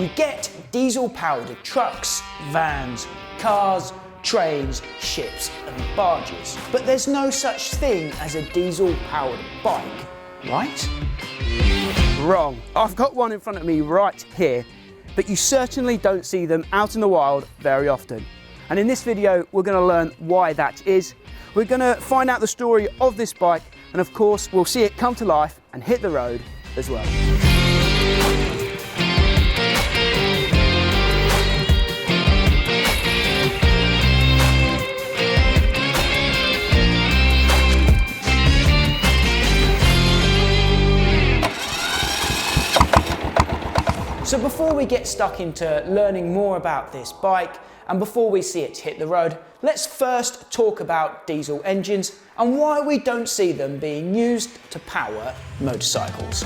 You get diesel-powered trucks, vans, cars, trains, ships and barges. But there's no such thing as a diesel-powered bike, right? Wrong. I've got one in front of me right here, but you certainly don't see them out in the wild very often. And in this video, we're going to learn why that is. We're going to find out the story of this bike, and of course, we'll see it come to life and hit the road as well. So before we get stuck into learning more about this bike, and before we see it hit the road, let's first talk about diesel engines and why we don't see them being used to power motorcycles.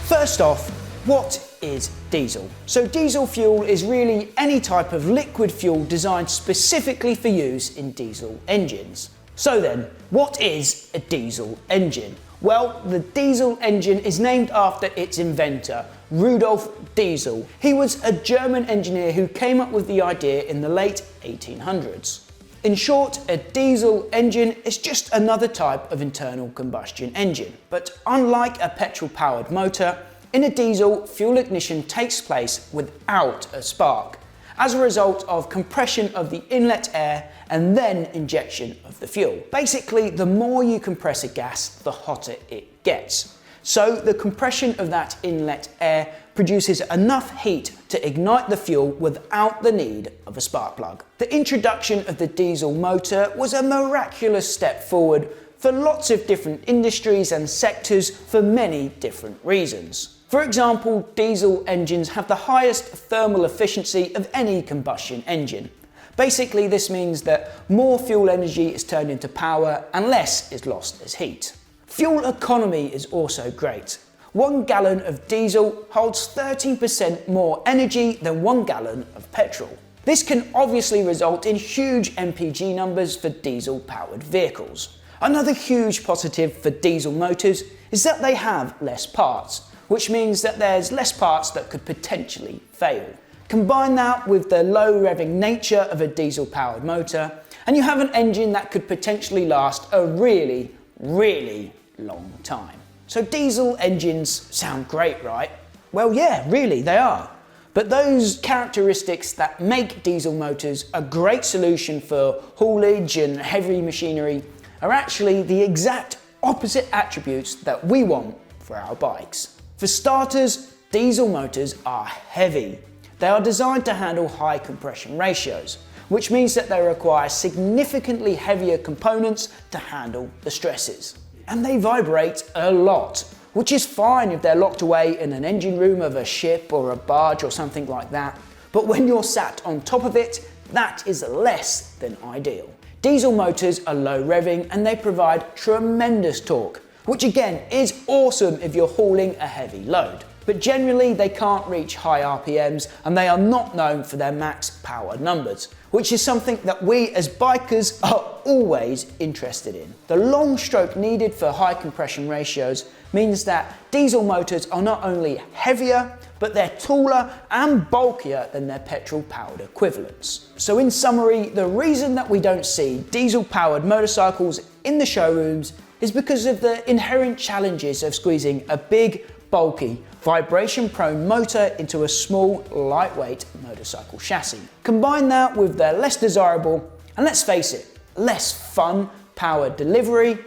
First off, what is diesel? So diesel fuel is really any type of liquid fuel designed specifically for use in diesel engines. So then, what is a diesel engine? Well, the diesel engine is named after its inventor, Rudolf Diesel. He was a German engineer who came up with the idea in the late 1800s. In short, a diesel engine is just another type of internal combustion engine. But unlike a petrol-powered motor, in a diesel, fuel ignition takes place without a spark, as a result of compression of the inlet air and then injection of the fuel. Basically, the more you compress a gas, the hotter it gets. So the compression of that inlet air produces enough heat to ignite the fuel without the need of a spark plug. The introduction of the diesel motor was a miraculous step forward for lots of different industries and sectors for many different reasons. For example, diesel engines have the highest thermal efficiency of any combustion engine. Basically, this means that more fuel energy is turned into power and less is lost as heat. Fuel economy is also great. 1 gallon of diesel holds 13% more energy than 1 gallon of petrol. This can obviously result in huge MPG numbers for diesel-powered vehicles. Another huge positive for diesel motors is that they have less parts, which means that there's less parts that could potentially fail. Combine that with the low revving nature of a diesel-powered motor, and you have an engine that could potentially last a really, really long time. So diesel engines sound great, right? Well, yeah, really, they are. But those characteristics that make diesel motors a great solution for haulage and heavy machinery are actually the exact opposite attributes that we want for our bikes. For starters, diesel motors are heavy. They are designed to handle high compression ratios, which means that they require significantly heavier components to handle the stresses. And they vibrate a lot, which is fine if they're locked away in an engine room of a ship or a barge or something like that. But when you're sat on top of it, that is less than ideal. Diesel motors are low revving and they provide tremendous torque, which again is awesome if you're hauling a heavy load. But generally they can't reach high RPMs and they are not known for their max power numbers, which is something that we as bikers are always interested in. The long stroke needed for high compression ratios means that diesel motors are not only heavier, but they're taller and bulkier than their petrol-powered equivalents. So in summary, the reason that we don't see diesel-powered motorcycles in the showrooms is because of the inherent challenges of squeezing a big, bulky, vibration-prone motor into a small, lightweight motorcycle chassis. Combine that with their less desirable, and let's face it, less fun power delivery,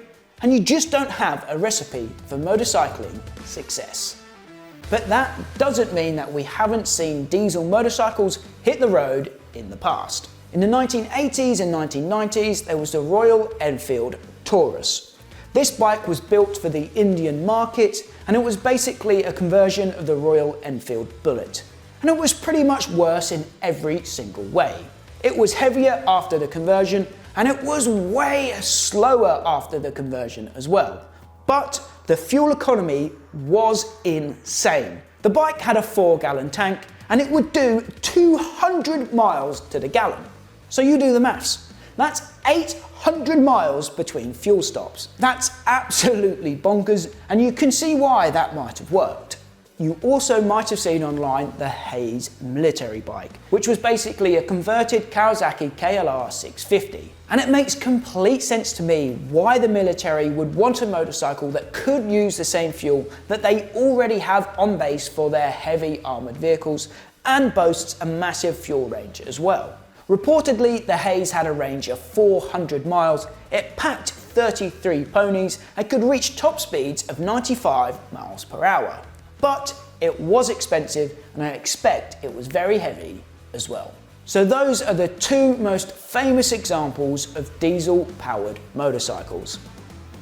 and you just don't have a recipe for motorcycling success. But that doesn't mean that we haven't seen diesel motorcycles hit the road in the past. In the 1980s and 1990s, there was the Royal Enfield Taurus. This bike was built for the Indian market, and it was basically a conversion of the Royal Enfield Bullet. And it was pretty much worse in every single way. It was heavier after the conversion, and it was way slower after the conversion as well. But the fuel economy was insane. The bike had a 4-gallon tank, and it would do 200 miles to the gallon. So you do the maths. That's 800 miles between fuel stops. That's absolutely bonkers, and you can see why that might have worked. you also might have seen online the Hayes military bike, which was basically a converted Kawasaki KLR 650. And it makes complete sense to me why the military would want a motorcycle that could use the same fuel that they already have on base for their heavy armoured vehicles, and boasts a massive fuel range as well. Reportedly, the Hayes had a range of 400 miles, it packed 33 ponies and could reach top speeds of 95 miles per hour. But it was expensive, and I expect it was very heavy as well. So those are the two most famous examples of diesel-powered motorcycles.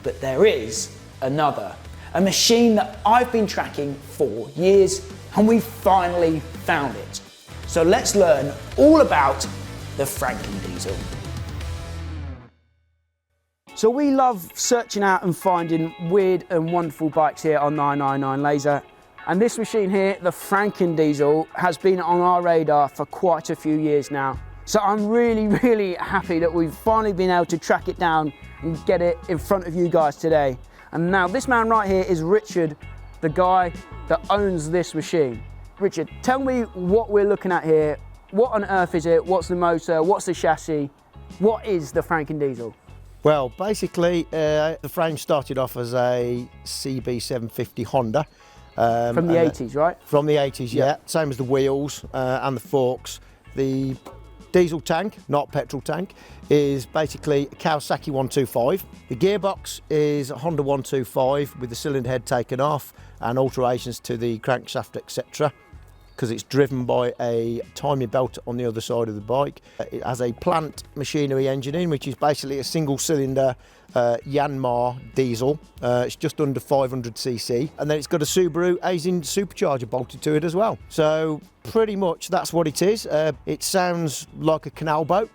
But there is another, a machine that I've been tracking for years, and we finally found it. So let's learn all about the Frankendiesel. So we love searching out and finding weird and wonderful bikes here on 999 Laser. And this machine here, the Frankendiesel, has been on our radar for quite a few years now. So I'm really happy that we've finally been able to track it down and get it in front of you guys today. And now this man right here is Richard, the guy that owns this machine. Richard, tell me what we're looking at here. What on earth is it? What's the motor? What's the chassis? What is the Frankendiesel? Well, basically, the frame started off as a CB750 Honda. From the 80s, right? From the 80s, yeah. Same as the wheels and the forks. The diesel tank, not petrol tank, is basically a Kawasaki 125. The gearbox is a Honda 125 with the cylinder head taken off and alterations to the crankshaft, etc. because it's driven by a timing belt on the other side of the bike. It has a plant machinery engine in, which is basically a single cylinder Yanmar diesel. It's just under 500cc, and then it's got a Subaru Aisin supercharger bolted to it as well. So pretty much that's what it is. It sounds like a canal boat,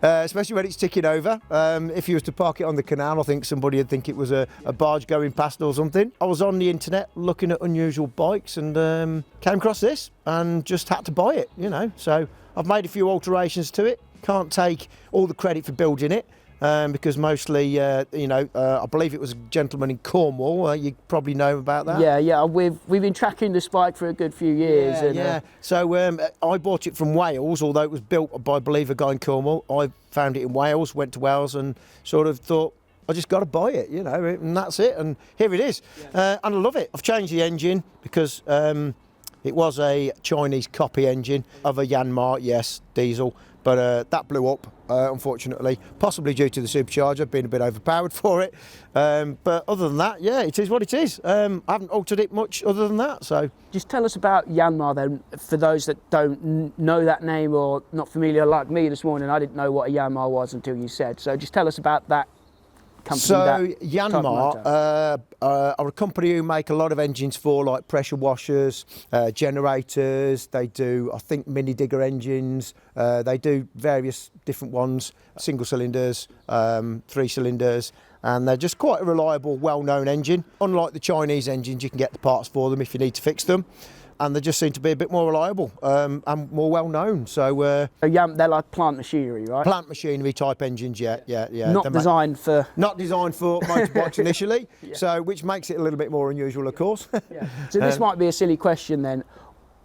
especially when it's ticking over. If you was to park it on the canal, I think somebody would think it was a barge going past or something. I was on the internet looking at unusual bikes and came across this and just had to buy it, you know. So I've made a few alterations to it. Can't take all the credit for building it. Because mostly, I believe it was a gentleman in Cornwall. You probably know about that. Yeah. We've been tracking this bike for a good few years. Yeah. So I bought it from Wales, although it was built by, I believe, a guy in Cornwall. I found it in Wales, went to Wales, and sort of thought, I just got to buy it, you know, and that's it. And here it is. And I love it. I've changed the engine because it was a Chinese copy engine of a Yanmar, yes, diesel. But that blew up, unfortunately, possibly due to the supercharger being a bit overpowered for it. But other than that, yeah, it is what it is. I haven't altered it much other than that. So just tell us about Yanmar then, for those that don't know that name or not familiar like me this morning. I didn't know what a Yanmar was until you said. So just tell us about that company. So Yanmar are a company who make a lot of engines for like pressure washers, generators. They do, I think, mini digger engines. They do various different ones, single cylinders, 3 cylinders, and they're just quite a reliable, well-known engine. Unlike the Chinese engines, you can get the parts for them if you need to fix them. And they just seem to be a bit more reliable and more well-known. So they're like plant machinery, right? Plant machinery type engines, yeah. Not designed for motorbikes initially, so which makes it a little bit more unusual, of course. So this might be a silly question then.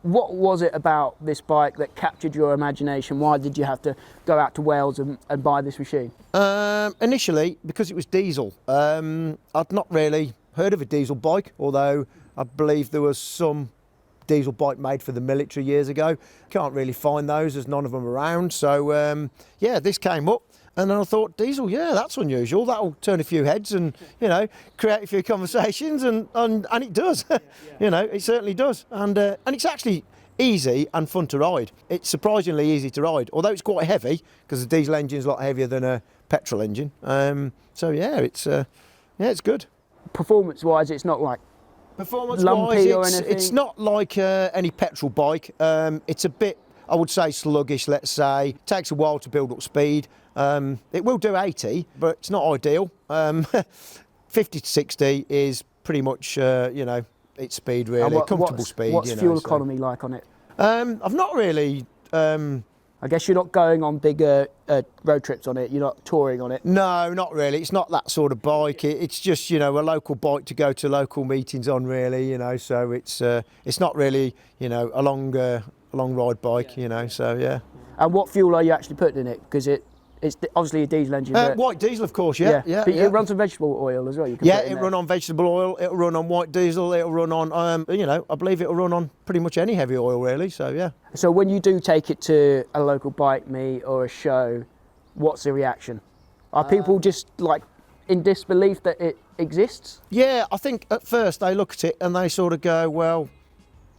What was it about this bike that captured your imagination? Why did you have to go out to Wales and buy this machine? Initially, because it was diesel. I'd not really heard of a diesel bike, although I believe there was some diesel bike made for the military years ago. Can't really find those, there's none of them around. So this came up, and then I thought, diesel, yeah, that's unusual. That'll turn a few heads and, you know, create a few conversations, and it does. You know, it certainly does. And it's actually easy and fun to ride. It's surprisingly easy to ride, although it's quite heavy because the diesel engine's a lot heavier than a petrol engine. So yeah, it's good. Performance-wise, it's not like performance-wise, it's not like any petrol bike. It's a bit, I would say, sluggish, let's say. It takes a while to build up speed. It will do 80, but it's not ideal. 50 to 60 is pretty much, its speed really, comfortable speed. What's fuel economy like on it? I've not really I guess you're not going on bigger road trips on it. You're not touring on it. No, not really. It's not that sort of bike. It's just, you know, a local bike to go to local meetings on, really. You know, so it's not really, you know, a long ride bike. You know, so yeah. And what fuel are you actually putting in it? Because it's obviously a diesel engine. White diesel, of course. Yeah. But you run some vegetable oil as well. You can it'll run on vegetable oil. It'll run on white diesel. It'll run on, you know, I believe it'll run on pretty much any heavy oil, really. So yeah. So when you do take it to a local bike meet or a show, what's the reaction? Are people just like in disbelief that it exists? Yeah, I think at first they look at it and they sort of go, well,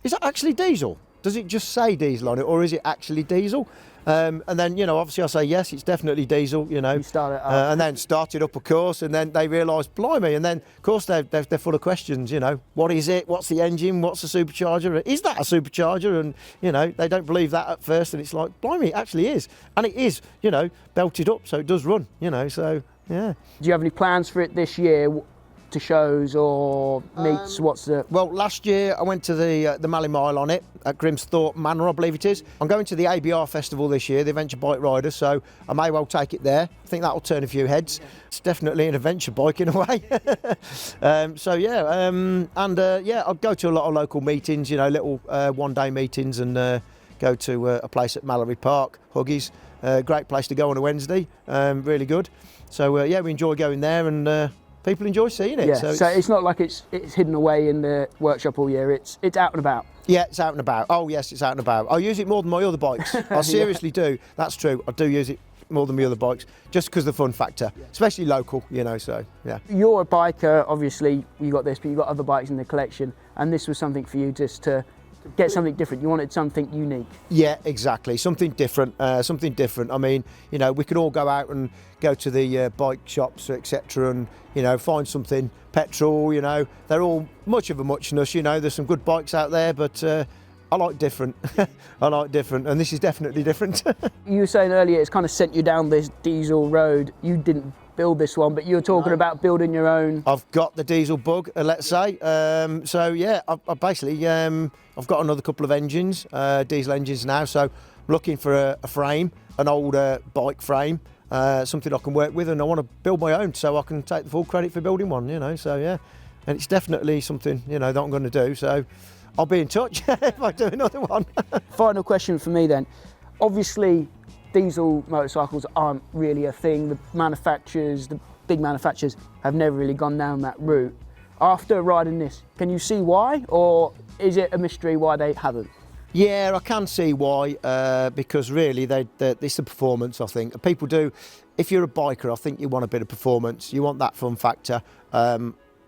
is that actually diesel? Does it just say diesel on it, or is it actually diesel? And then, you know, obviously I say, yes, it's definitely diesel, you know. You start it up. And then start it up, of course, and then they realise, blimey, and then, of course, they're full of questions, you know. What is it? What's the engine? What's the supercharger? Is that a supercharger? And, you know, they don't believe that at first, and it's like, blimey, it actually is. And it is, you know, belted up, so it does run, you know, so, yeah. Do you have any plans for it this year? To shows or meets? Well, last year I went to the Mallee Mile on it at Grimsthorpe Manor, I believe it is. I'm going to the ABR festival this year, the Adventure Bike Riders, so I may well take it there. I think that'll turn a few heads. It's definitely an adventure bike in a way. So yeah, yeah, I'll go to a lot of local meetings, you know, little one-day meetings, and go to a place at Mallory Park, Huggies. Great place to go on a Wednesday, really good. So yeah, we enjoy going there, and people enjoy seeing it. Yeah, so it's not like it's hidden away in the workshop all year. It's out and about. Yeah, it's out and about. Oh yes, it's out and about. I use it more than my other bikes. I seriously do. That's true. I do use it more than my other bikes, just because of the fun factor, especially local, you know, so yeah. You're a biker, obviously you got this, but you got other bikes in the collection, and this was something for you just to get something different. You wanted something unique. Yeah, exactly. Something different. Something different. I mean, you know, we could all go out and go to the bike shops, etc., and you know, find something petrol. You know, they're all much of a muchness. You know, there's some good bikes out there, but I like different. I like different, and this is definitely different. You were saying earlier it's kind of sent you down this diesel road. You didn't build this one, but you were talking about building your own. I've got the diesel bug, let's say. So yeah, I basically I've got another couple of engines, diesel engines now. So I'm looking for a frame, an older bike frame, something I can work with, and I want to build my own so I can take the full credit for building one. You know, so yeah, and it's definitely something, you know, that I'm going to do. So I'll be in touch if I do another one. Final question for me then. Obviously, diesel motorcycles aren't really a thing. The manufacturers, the big manufacturers, have never really gone down that route. After riding this, can you see why, or is it a mystery why they haven't? Yeah, I can see why, because really it's the performance, I think. People do, if you're a biker, I think you want a bit of performance. You want that fun factor.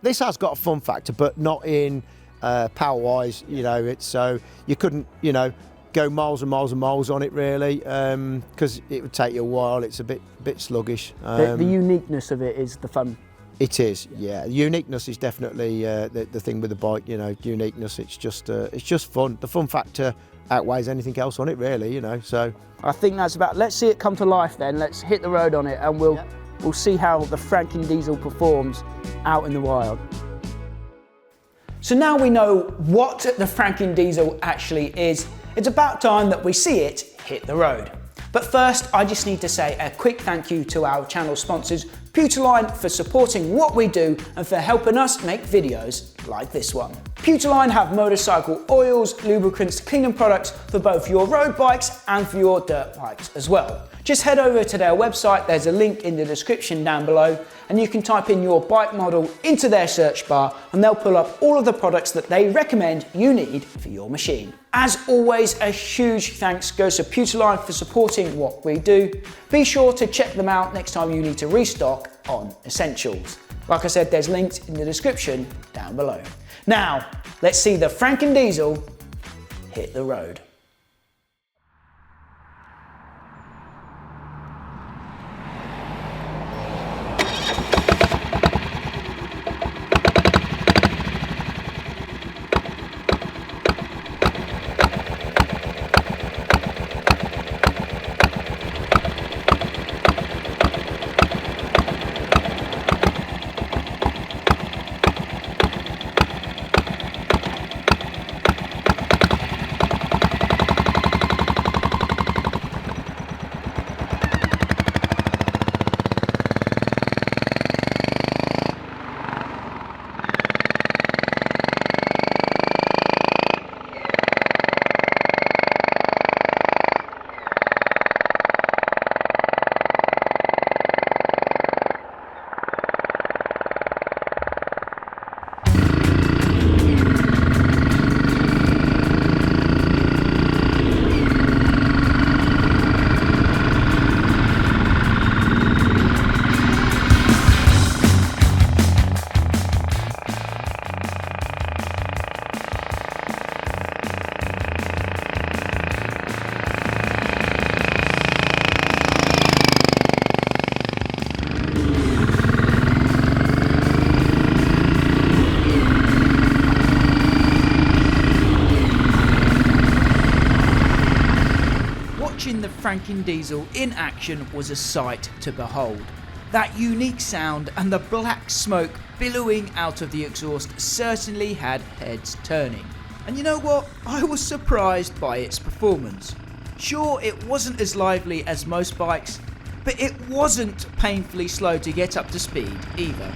This has got a fun factor, but not in power-wise, you know. It's so you couldn't, you know, go miles and miles and miles on it really, because it would take you a while. It's a bit sluggish. The uniqueness of it is the fun. It is, yeah. Uniqueness is definitely the thing with the bike. You know, uniqueness. It's just fun. The fun factor outweighs anything else on it, really. You know, so I think that's about. Let's see it come to life then. Let's hit the road on it, and we'll see how the Frankendiesel performs out in the wild. So now we know what the Frankendiesel actually is, it's about time that we see it hit the road. But first, I just need to say a quick thank you to our channel sponsors, Pewterline, for supporting what we do and for helping us make videos like this one. Pewterline have motorcycle oils, lubricants, cleaning products for both your road bikes and for your dirt bikes as well. Just head over to their website, there's a link in the description down below, and you can type in your bike model into their search bar and they'll pull up all of the products that they recommend you need for your machine. As always, a huge thanks goes to Pewterline for supporting what we do. Be sure to check them out next time you need to restock on essentials. Like I said, there's links in the description down below. Now, let's see the Frankendiesel hit the road. watching the Frankendiesel in action was a sight to behold. That unique sound and the black smoke billowing out of the exhaust certainly had heads turning. And you know what? I was surprised by its performance. Sure, it wasn't as lively as most bikes, but it wasn't painfully slow to get up to speed either.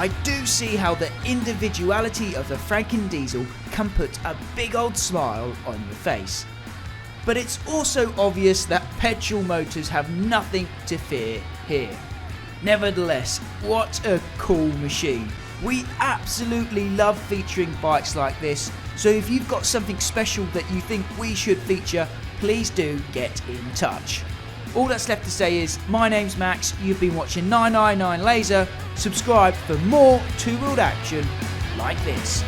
I do see how the individuality of the Frankendiesel can put a big old smile on your face. But it's also obvious that petrol motors have nothing to fear here. Nevertheless, what a cool machine. We absolutely love featuring bikes like this, so if you've got something special that you think we should feature, please do get in touch. All that's left to say is, my name's Max, you've been watching 999 Laser, subscribe for more two-wheeled action like this.